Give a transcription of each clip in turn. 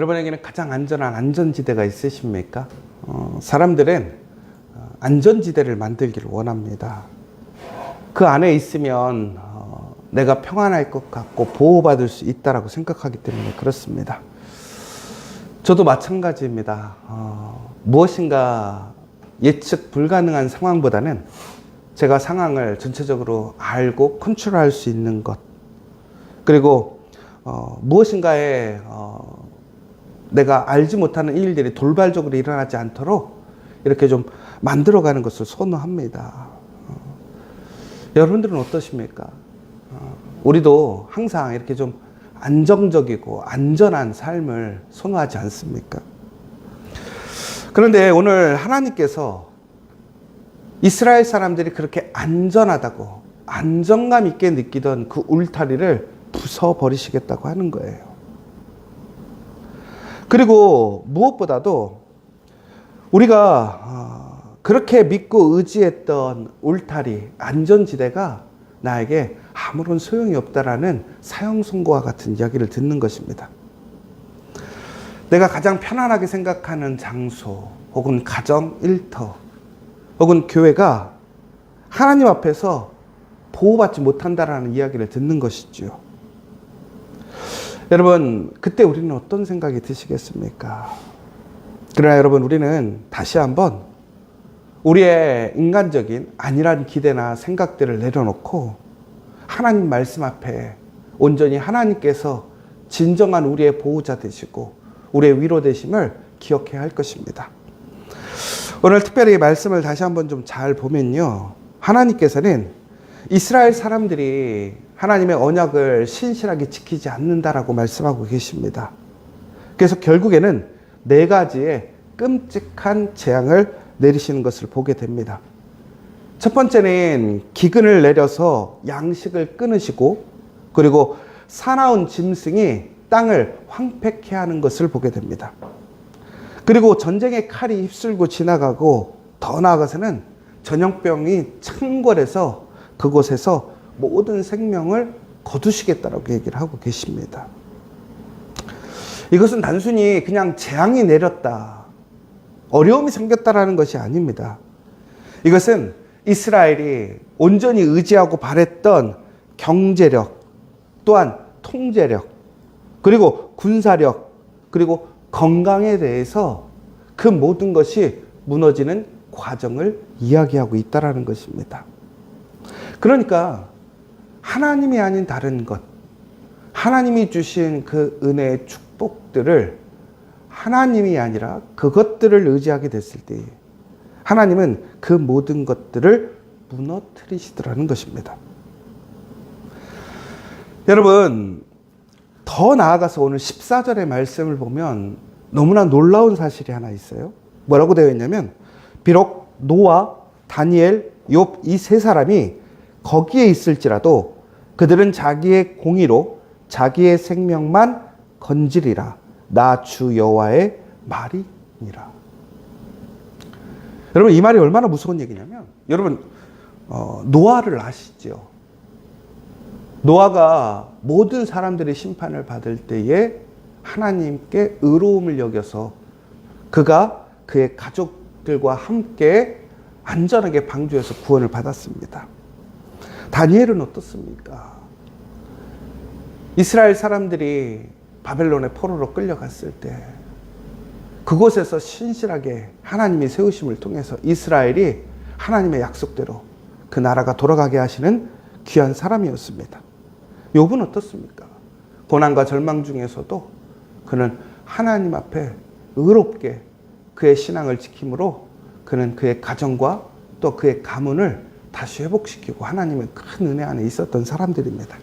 여러분에게는 가장 안전한 안전지대가 있으십니까? 사람들은 안전지대를 만들기를 원합니다. 그 안에 있으면 내가 평안할 것 같고 보호받을 수 있다고 생각하기 때문에 그렇습니다. 저도 마찬가지입니다. 무엇인가 예측 불가능한 상황보다는 제가 상황을 전체적으로 알고 컨트롤할 수 있는 것, 그리고 무엇인가에 내가 알지 못하는 일들이 돌발적으로 일어나지 않도록 이렇게 좀 만들어가는 것을 선호합니다. 여러분들은 어떠십니까? 우리도 항상 이렇게 좀 안정적이고 안전한 삶을 선호하지 않습니까? 그런데 오늘 하나님께서 이스라엘 사람들이 그렇게 안전하다고 안정감 있게 느끼던 그 울타리를 부숴버리시겠다고 하는 거예요. 그리고 무엇보다도 우리가 그렇게 믿고 의지했던 울타리, 안전지대가 나에게 아무런 소용이 없다라는 사형선고와 같은 이야기를 듣는 것입니다. 내가 가장 편안하게 생각하는 장소, 혹은 가정, 일터, 혹은 교회가 하나님 앞에서 보호받지 못한다라는 이야기를 듣는 것이지요. 여러분, 그때 우리는 어떤 생각이 드시겠습니까? 그러나 여러분, 우리는 다시 한번 우리의 인간적인 안일한 기대나 생각들을 내려놓고 하나님 말씀 앞에 온전히 하나님께서 진정한 우리의 보호자 되시고 우리의 위로 되심을 기억해야 할 것입니다. 오늘 특별히 말씀을 다시 한번 좀 잘 보면요, 하나님께서는 이스라엘 사람들이 하나님의 언약을 신실하게 지키지 않는다라고 말씀하고 계십니다. 그래서 결국에는 4가지의 끔찍한 재앙을 내리시는 것을 보게 됩니다. 첫 번째는 기근을 내려서 양식을 끊으시고, 그리고 사나운 짐승이 땅을 황폐케 하는 것을 보게 됩니다. 그리고 전쟁의 칼이 휩쓸고 지나가고, 더 나아가서는 전염병이 창궐해서 그곳에서 모든 생명을 거두시겠다라고 얘기를 하고 계십니다. 이것은 단순히 그냥 재앙이 내렸다, 어려움이 생겼다라는 것이 아닙니다. 이것은 이스라엘이 온전히 의지하고 바랬던 경제력, 또한 통제력, 그리고 군사력, 그리고 건강에 대해서 그 모든 것이 무너지는 과정을 이야기하고 있다는 것입니다. 그러니까 하나님이 아닌 다른 것, 하나님이 주신 그 은혜의 축복들을 하나님이 아니라 그것들을 의지하게 됐을 때 하나님은 그 모든 것들을 무너뜨리시더라는 것입니다. 여러분, 더 나아가서 오늘 14절의 말씀을 보면 너무나 놀라운 사실이 하나 있어요. 뭐라고 되어 있냐면, 비록 노아, 다니엘, 욥 이 3사람이 거기에 있을지라도 그들은 자기의 공의로 자기의 생명만 건지리라. 나 주 여호와의 말이니라. 여러분, 이 말이 얼마나 무서운 얘기냐면, 여러분 노아를 아시죠? 노아가 모든 사람들의 심판을 받을 때에 하나님께 의로움을 여겨서 그가 그의 가족들과 함께 안전하게 방주에서 구원을 받았습니다. 다니엘은 어떻습니까? 이스라엘 사람들이 바벨론의 포로로 끌려갔을 때 그곳에서 신실하게 하나님이 세우심을 통해서 이스라엘이 하나님의 약속대로 그 나라가 돌아가게 하시는 귀한 사람이었습니다. 욥은 어떻습니까? 고난과 절망 중에서도 그는 하나님 앞에 의롭게 그의 신앙을 지킴으로 그는 그의 가정과 또 그의 가문을 다시 회복시키고 하나님의 큰 은혜 안에 있었던 사람들입니다.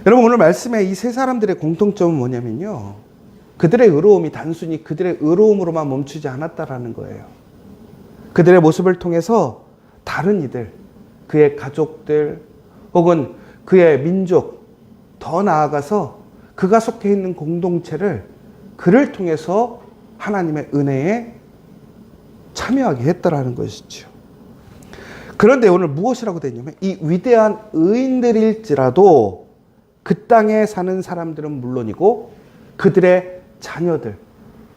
여러분, 오늘 말씀에 이 3사람들의 공통점은 뭐냐면요, 그들의 의로움이 단순히 그들의 의로움으로만 멈추지 않았다라는 거예요. 그들의 모습을 통해서 다른 이들, 그의 가족들 혹은 그의 민족, 더 나아가서 그가 속해 있는 공동체를 그를 통해서 하나님의 은혜에 참여하게 했다라는 것이죠. 그런데 오늘 무엇이라고 되냐면, 이 위대한 의인들일지라도 그 땅에 사는 사람들은 물론이고 그들의 자녀들,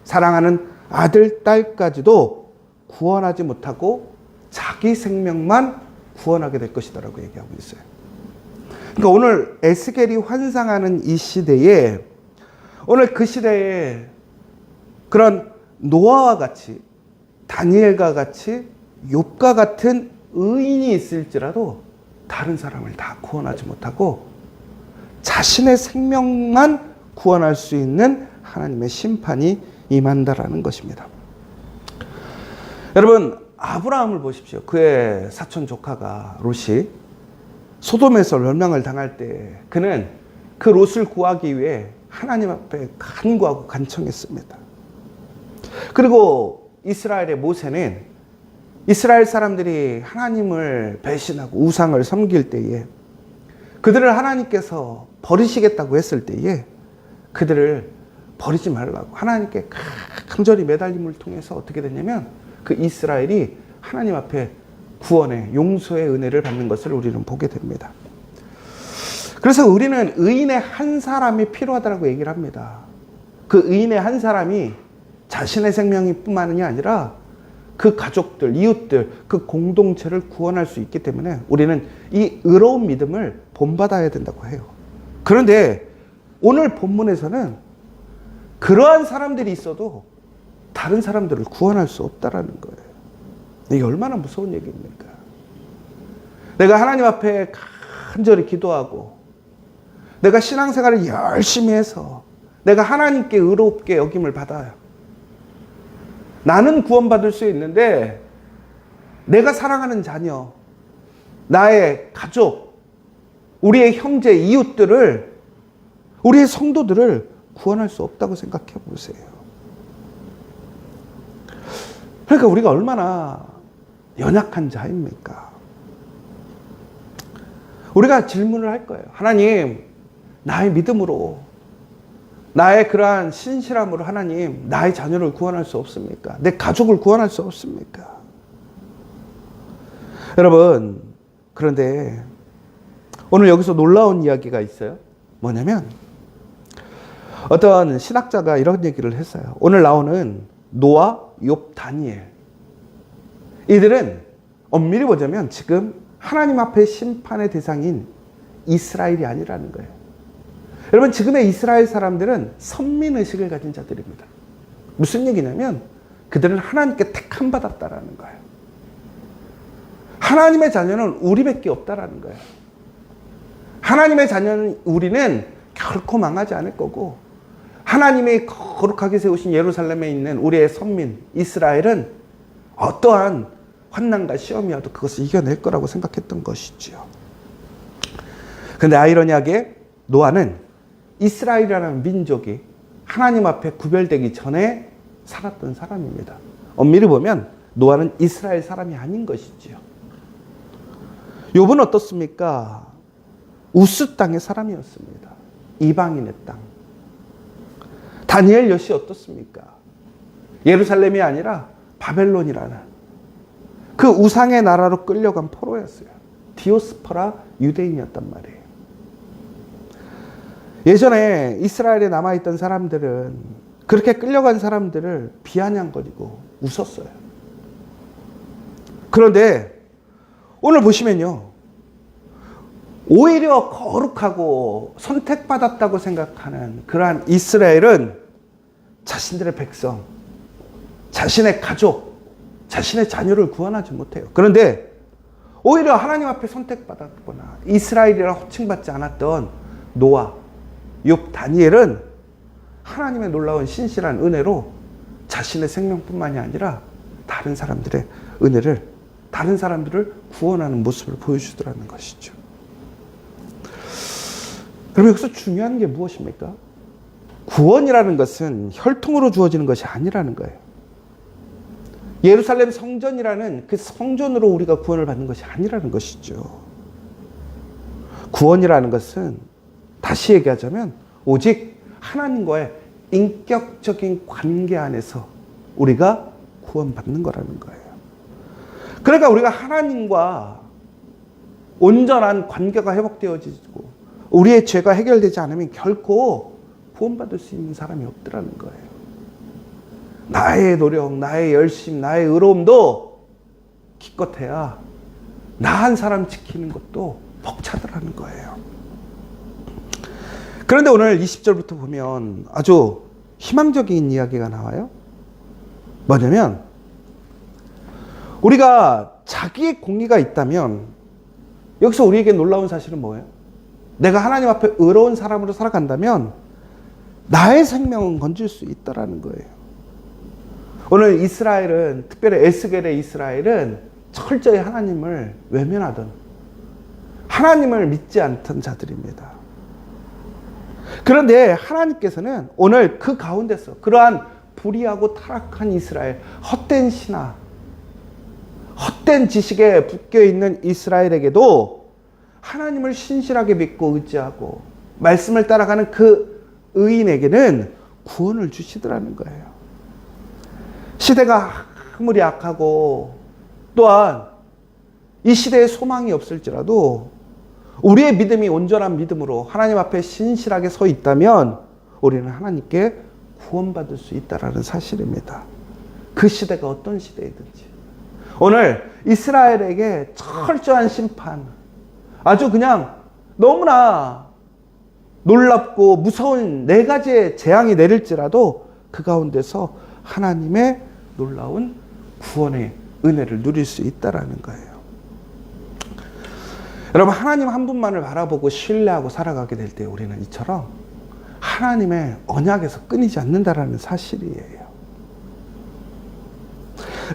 사랑하는 아들, 딸까지도 구원하지 못하고 자기 생명만 구원하게 될 것이다라고 얘기하고 있어요. 그러니까 오늘 에스겔이 환상하는 이 시대에, 오늘 그 시대에 그런 노아와 같이, 다니엘과 같이, 욥과 같은 의인이 있을지라도 다른 사람을 다 구원하지 못하고 자신의 생명만 구원할 수 있는 하나님의 심판이 임한다라는 것입니다. 여러분, 아브라함을 보십시오. 그의 사촌 조카가 롯이 소돔에서 멸망을 당할 때 그는 그 롯을 구하기 위해 하나님 앞에 간구하고 간청했습니다. 그리고 이스라엘의 모세는 이스라엘 사람들이 하나님을 배신하고 우상을 섬길 때에 그들을 하나님께서 버리시겠다고 했을 때에 그들을 버리지 말라고 하나님께 간절히 매달림을 통해서 어떻게 됐냐면 그 이스라엘이 하나님 앞에 구원의 용서의 은혜를 받는 것을 우리는 보게 됩니다. 그래서 우리는 의인의 한 사람이 필요하다고 얘기를 합니다. 그 의인의 한 사람이 자신의 생명이 뿐만이 아니라 그 가족들, 이웃들, 그 공동체를 구원할 수 있기 때문에 우리는 이 의로운 믿음을 본받아야 된다고 해요. 그런데 오늘 본문에서는 그러한 사람들이 있어도 다른 사람들을 구원할 수 없다라는 거예요. 이게 얼마나 무서운 얘기입니까? 내가 하나님 앞에 간절히 기도하고 내가 신앙생활을 열심히 해서 내가 하나님께 의롭게 여김을 받아요. 나는 구원받을 수 있는데 내가 사랑하는 자녀, 나의 가족, 우리의 형제, 이웃들을, 우리의 성도들을 구원할 수 없다고 생각해 보세요. 그러니까 우리가 얼마나 연약한 자입니까? 우리가 질문을 할 거예요. 하나님, 나의 믿음으로, 나의 그러한 신실함으로 하나님, 나의 자녀를 구원할 수 없습니까? 내 가족을 구원할 수 없습니까? 여러분, 그런데 오늘 여기서 놀라운 이야기가 있어요. 뭐냐면 어떤 신학자가 이런 얘기를 했어요. 오늘 나오는 노아, 욥, 다니엘, 이들은 엄밀히 보자면 지금 하나님 앞에 심판의 대상인 이스라엘이 아니라는 거예요. 여러분, 지금의 이스라엘 사람들은 선민의식을 가진 자들입니다. 무슨 얘기냐면 그들은 하나님께 택함 받았다라는 거예요. 하나님의 자녀는 우리밖에 없다라는 거예요. 하나님의 자녀는 우리는 결코 망하지 않을 거고, 하나님이 거룩하게 세우신 예루살렘에 있는 우리의 선민 이스라엘은 어떠한 환난과 시험이 와도 그것을 이겨낼 거라고 생각했던 것이지요. 그런데 아이러니하게 노아는 이스라엘이라는 민족이 하나님 앞에 구별되기 전에 살았던 사람입니다. 엄밀히 보면 노아는 이스라엘 사람이 아닌 것이지요. 욥은 어떻습니까? 우스 땅의 사람이었습니다. 이방인의 땅. 다니엘 역시 어떻습니까? 예루살렘이 아니라 바벨론이라는 그 우상의 나라로 끌려간 포로였어요. 디오스포라 유대인이었단 말이에요. 예전에 이스라엘에 남아있던 사람들은 그렇게 끌려간 사람들을 비아냥거리고 웃었어요. 그런데 오늘 보시면요, 오히려 거룩하고 선택받았다고 생각하는 그러한 이스라엘은 자신들의 백성, 자신의 가족, 자신의 자녀를 구원하지 못해요. 그런데 오히려 하나님 앞에 선택받았거나 이스라엘이라 호칭받지 않았던 노아, 욥, 다니엘은 하나님의 놀라운 신실한 은혜로 자신의 생명뿐만이 아니라 다른 사람들의 은혜를, 다른 사람들을 구원하는 모습을 보여주더라는 것이죠. 그럼 여기서 중요한 게 무엇입니까? 구원이라는 것은 혈통으로 주어지는 것이 아니라는 거예요. 예루살렘 성전이라는 그 성전으로 우리가 구원을 받는 것이 아니라는 것이죠. 구원이라는 것은 다시 얘기하자면 오직 하나님과의 인격적인 관계 안에서 우리가 구원받는 거라는 거예요. 그러니까 우리가 하나님과 온전한 관계가 회복되어지고 우리의 죄가 해결되지 않으면 결코 구원받을 수 있는 사람이 없더라는 거예요. 나의 노력, 나의 열심, 나의 의로움도 기껏해야 나 한 사람 지키는 것도 벅차더라는 거예요. 그런데 오늘 20절부터 보면 아주 희망적인 이야기가 나와요. 뭐냐면 우리가 자기의 공의가 있다면 여기서 우리에게 놀라운 사실은 뭐예요? 내가 하나님 앞에 의로운 사람으로 살아간다면 나의 생명은 건질 수 있다라는 거예요. 오늘 이스라엘은, 특별히 에스겔의 이스라엘은 철저히 하나님을 외면하던, 하나님을 믿지 않던 자들입니다. 그런데 하나님께서는 오늘 그 가운데서 그러한 불의하고 타락한 이스라엘, 헛된 신화, 헛된 지식에 묶여있는 이스라엘에게도 하나님을 신실하게 믿고 의지하고 말씀을 따라가는 그 의인에게는 구원을 주시더라는 거예요. 시대가 아무리 악하고 또한 이 시대에 소망이 없을지라도 우리의 믿음이 온전한 믿음으로 하나님 앞에 신실하게 서 있다면 우리는 하나님께 구원받을 수 있다는 사실입니다. 그 시대가 어떤 시대이든지. 오늘 이스라엘에게 철저한 심판, 아주 그냥 너무나 놀랍고 무서운 4가지의 재앙이 내릴지라도 그 가운데서 하나님의 놀라운 구원의 은혜를 누릴 수 있다는 거예요. 여러분, 하나님 한 분만을 바라보고 신뢰하고 살아가게 될 때 우리는 이처럼 하나님의 언약에서 끊이지 않는다는 사실이에요.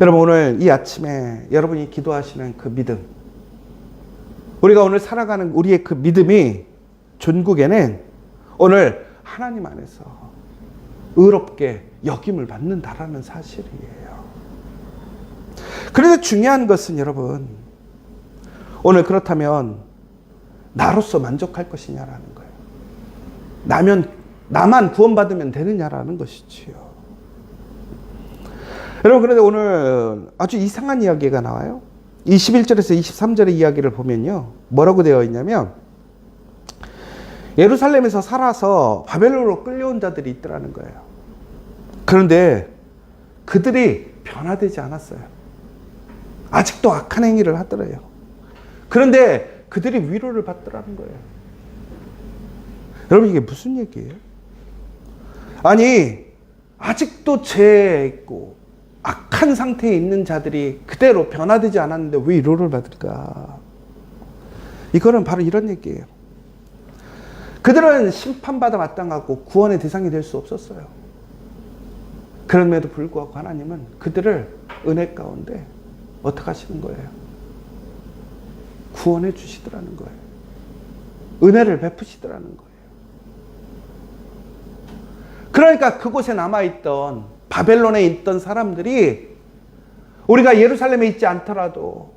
여러분, 오늘 이 아침에 여러분이 기도하시는 그 믿음, 우리가 오늘 살아가는 우리의 그 믿음이 존국에는 오늘 하나님 안에서 의롭게 여김을 받는다라는 사실이에요. 그런데 중요한 것은 여러분, 오늘 그렇다면 나로서 만족할 것이냐라는 거예요. 나만 구원받으면 되느냐라는 것이지요. 여러분, 그런데 오늘 아주 이상한 이야기가 나와요. 21절에서 23절의 이야기를 보면요, 뭐라고 되어 있냐면 예루살렘에서 살아서 바벨론으로 끌려온 자들이 있더라는 거예요. 그런데 그들이 변화되지 않았어요. 아직도 악한 행위를 하더래요. 그런데 그들이 위로를 받더라는 거예요. 여러분, 이게 무슨 얘기예요? 아니, 아직도 죄에 있고 악한 상태에 있는 자들이 그대로 변화되지 않았는데 왜 위로를 받을까? 이거는 바로 이런 얘기예요. 그들은 심판받아 마땅하고 구원의 대상이 될 수 없었어요. 그럼에도 불구하고 하나님은 그들을 은혜 가운데 어떻게 하시는 거예요? 구원해 주시더라는 거예요. 은혜를 베푸시더라는 거예요. 그러니까 그곳에 남아있던 바벨론에 있던 사람들이 우리가 예루살렘에 있지 않더라도,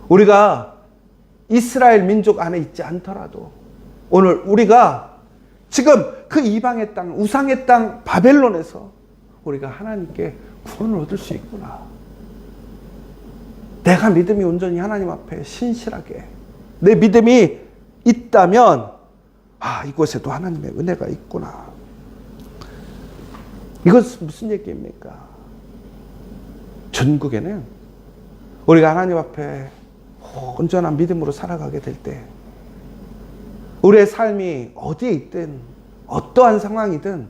우리가 이스라엘 민족 안에 있지 않더라도 오늘 우리가 지금 그 이방의 땅, 우상의 땅 바벨론에서 우리가 하나님께 구원을 얻을 수 있구나. 내가 믿음이 온전히 하나님 앞에 신실하게 내 믿음이 있다면 이곳에도 하나님의 은혜가 있구나. 이것은 무슨 얘기입니까? 전국에는 우리가 하나님 앞에 온전한 믿음으로 살아가게 될 때 우리의 삶이 어디에 있든 어떠한 상황이든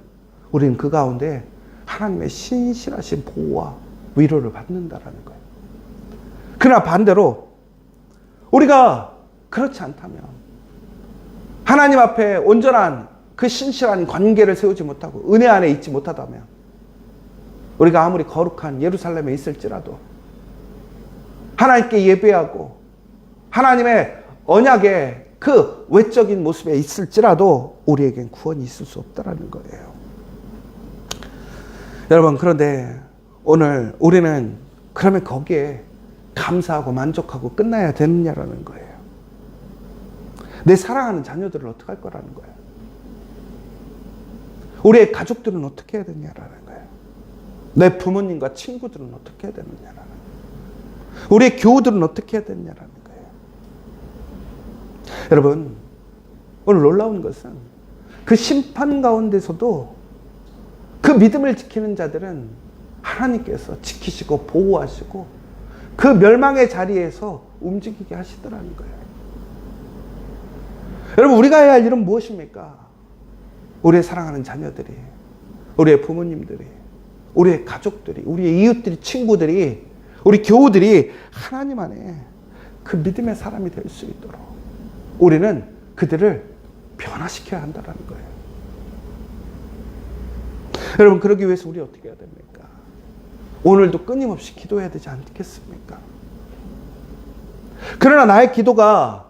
우리는 그 가운데 하나님의 신실하신 보호와 위로를 받는다라는 거예요. 그러나 반대로 우리가 그렇지 않다면, 하나님 앞에 온전한 그 신실한 관계를 세우지 못하고 은혜 안에 있지 못하다면, 우리가 아무리 거룩한 예루살렘에 있을지라도 하나님께 예배하고 하나님의 언약의 그 외적인 모습에 있을지라도 우리에겐 구원이 있을 수 없다라는 거예요. 여러분, 그런데 오늘 우리는 그러면 거기에 감사하고 만족하고 끝나야 되느냐라는 거예요. 내 사랑하는 자녀들을 어떻게 할 거라는 거예요. 우리의 가족들은 어떻게 해야 되냐라는 거예요. 내 부모님과 친구들은 어떻게 해야 되느냐라는 거예요. 우리의 교우들은 어떻게 해야 되느냐라는 거예요. 여러분, 오늘 놀라운 것은 그 심판 가운데서도 그 믿음을 지키는 자들은 하나님께서 지키시고 보호하시고 그 멸망의 자리에서 움직이게 하시더라는 거예요. 여러분, 우리가 해야 할 일은 무엇입니까? 우리의 사랑하는 자녀들이, 우리의 부모님들이, 우리의 가족들이, 우리의 이웃들이, 친구들이, 우리 교우들이 하나님 안에 그 믿음의 사람이 될 수 있도록 우리는 그들을 변화시켜야 한다는 거예요. 여러분, 그러기 위해서 우리 어떻게 해야 됩니까? 오늘도 끊임없이 기도해야 되지 않겠습니까? 그러나 나의 기도가,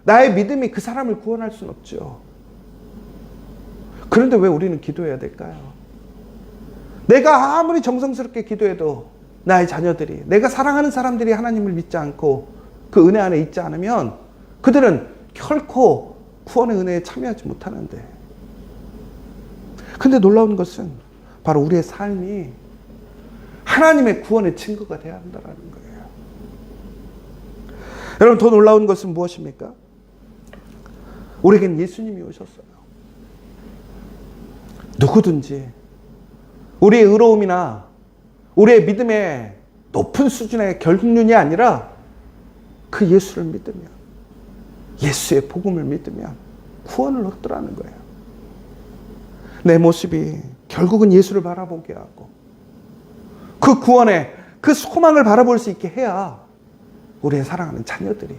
나의 믿음이 그 사람을 구원할 수는 없죠. 그런데 왜 우리는 기도해야 될까요? 내가 아무리 정성스럽게 기도해도 나의 자녀들이, 내가 사랑하는 사람들이 하나님을 믿지 않고 그 은혜 안에 있지 않으면 그들은 결코 구원의 은혜에 참여하지 못하는데, 근데 놀라운 것은 바로 우리의 삶이 하나님의 구원의 증거가 되어야 한다는 거예요. 여러분, 더 놀라운 것은 무엇입니까? 우리에겐 예수님이 오셨어요. 누구든지 우리의 의로움이나 우리의 믿음의 높은 수준의 결국론이 아니라 그 예수를 믿으면, 예수의 복음을 믿으면 구원을 얻더라는 거예요. 내 모습이 결국은 예수를 바라보게 하고 그 구원의 그 소망을 바라볼 수 있게 해야 우리의 사랑하는 자녀들이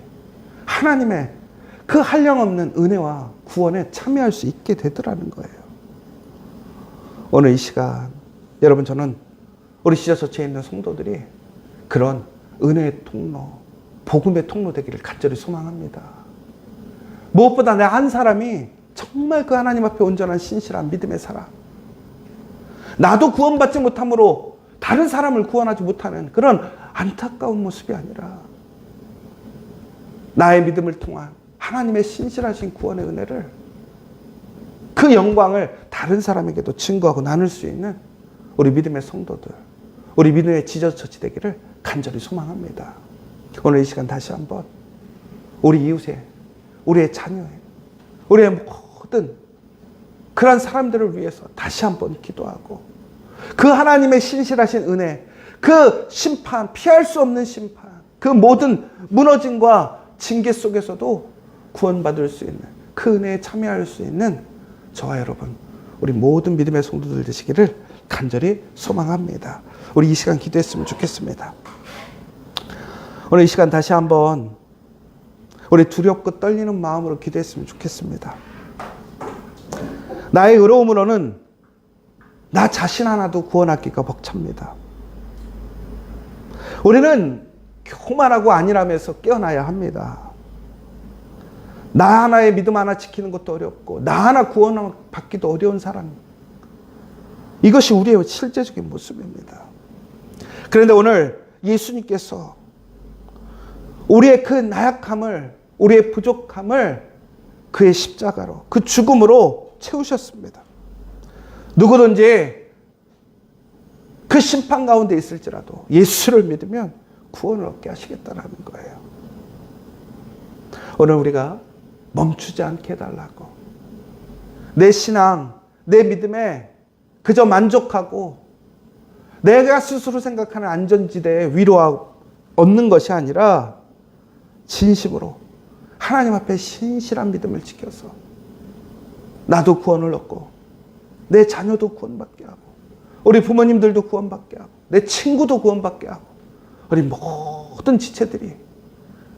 하나님의 그 한량없는 은혜와 구원에 참여할 수 있게 되더라는 거예요. 오늘 이 시간 여러분, 저는 우리 지저처치에 있는 성도들이 그런 은혜의 통로, 복음의 통로 되기를 간절히 소망합니다. 무엇보다 내 한 사람이 정말 그 하나님 앞에 온전한 신실한 믿음의 사람, 나도 구원받지 못함으로 다른 사람을 구원하지 못하는 그런 안타까운 모습이 아니라 나의 믿음을 통한 하나님의 신실하신 구원의 은혜를, 그 영광을 다른 사람에게도 증거하고 나눌 수 있는 우리 믿음의 성도들, 우리 믿음의 지저처치 되기를 간절히 소망합니다. 오늘 이 시간 다시 한번 우리 이웃에, 우리의 자녀에, 우리의 모든 그런 사람들을 위해서 다시 한번 기도하고 그 하나님의 신실하신 은혜, 그 심판, 피할 수 없는 심판, 그 모든 무너짐과 징계 속에서도 구원받을 수 있는 그 은혜에 참여할 수 있는 저와 여러분, 우리 모든 믿음의 성도들 되시기를 간절히 소망합니다. 우리 이 시간 기도했으면 좋겠습니다. 오늘 이 시간 다시 한번 우리 두렵고 떨리는 마음으로 기도했으면 좋겠습니다. 나의 의로움으로는 나 자신 하나도 구원하기가 벅찹니다. 우리는 교만하고 안일하면서 깨어나야 합니다. 나 하나의 믿음 하나 지키는 것도 어렵고 나 하나 구원받기도 어려운 사람, 이것이 우리의 실제적인 모습입니다. 그런데 오늘 예수님께서 우리의 그 나약함을, 우리의 부족함을 그의 십자가로, 그 죽음으로 채우셨습니다. 누구든지 그 심판 가운데 있을지라도 예수를 믿으면 구원을 얻게 하시겠다라는 거예요. 오늘 우리가 멈추지 않게 해달라고, 내 신앙, 내 믿음에 그저 만족하고 내가 스스로 생각하는 안전지대에 위로 얻는 것이 아니라 진심으로 하나님 앞에 신실한 믿음을 지켜서 나도 구원을 얻고 내 자녀도 구원받게 하고 우리 부모님들도 구원받게 하고 내 친구도 구원받게 하고 우리 모든 지체들이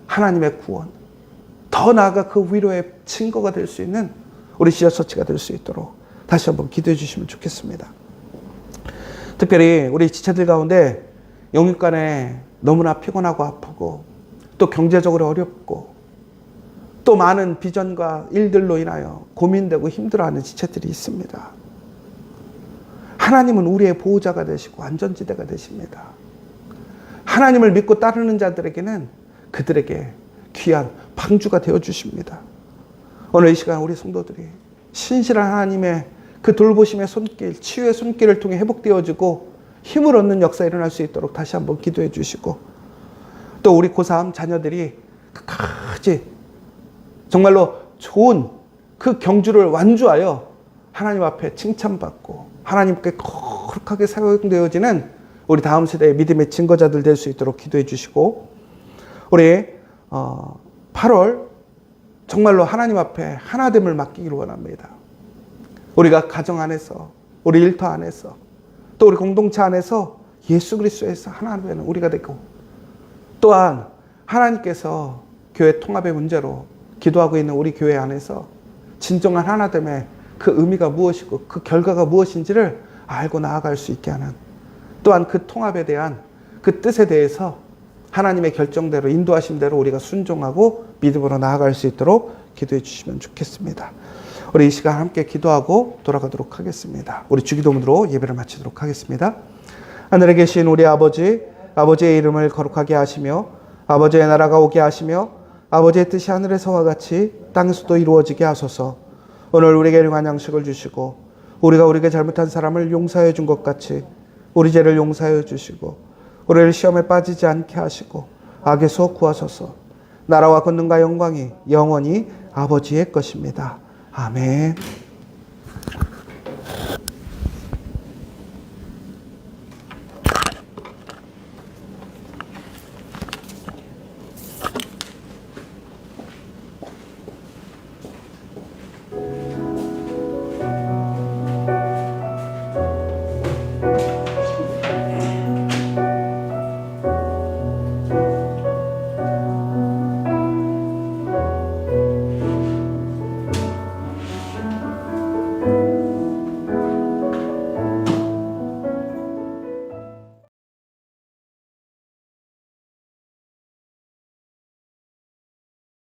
하나님의 구원, 더 나아가 그 위로의 증거가 될 수 있는 우리 지저처치가 될 수 있도록 다시 한번 기도해 주시면 좋겠습니다. 특별히 우리 지체들 가운데 영육간에 너무나 피곤하고 아프고 또 경제적으로 어렵고 또 많은 비전과 일들로 인하여 고민되고 힘들어하는 지체들이 있습니다. 하나님은 우리의 보호자가 되시고 안전지대가 되십니다. 하나님을 믿고 따르는 자들에게는 그들에게 귀한 방주가 되어주십니다. 오늘 이 시간 우리 성도들이 신실한 하나님의 그 돌보심의 손길, 치유의 손길을 통해 회복되어지고 힘을 얻는 역사가 일어날 수 있도록 다시 한번 기도해 주시고, 또 우리 고3 자녀들이 끝까지 정말로 좋은 그 경주를 완주하여 하나님 앞에 칭찬받고 하나님께 거룩하게 사용되어지는 우리 다음 세대의 믿음의 증거자들 될 수 있도록 기도해 주시고, 우리 8월 정말로 하나님 앞에 하나됨을 맡기기를 원합니다. 우리가 가정 안에서, 우리 일터 안에서, 또 우리 공동체 안에서 예수 그리스도에서 하나 되는 우리가 되고, 또한 하나님께서 교회 통합의 문제로 기도하고 있는 우리 교회 안에서 진정한 하나됨의 그 의미가 무엇이고 그 결과가 무엇인지를 알고 나아갈 수 있게 하는, 또한 그 통합에 대한 그 뜻에 대해서 하나님의 결정대로 인도하신 대로 우리가 순종하고 믿음으로 나아갈 수 있도록 기도해 주시면 좋겠습니다. 우리 이 시간 함께 기도하고 돌아가도록 하겠습니다. 우리 주기도문으로 예배를 마치도록 하겠습니다. 하늘에 계신 우리 아버지, 아버지의 이름을 거룩하게 하시며 아버지의 나라가 오게 하시며 아버지의 뜻이 하늘에서와 같이 땅에서도 이루어지게 하소서. 오늘 우리에게 일용할 양식을 주시고 우리가 우리에게 잘못한 사람을 용서해 준 것 같이 우리 죄를 용서해 주시고 우리를 시험에 빠지지 않게 하시고 악에서 구하소서. 나라와 권능과 영광이 영원히 아버지의 것입니다. 아멘.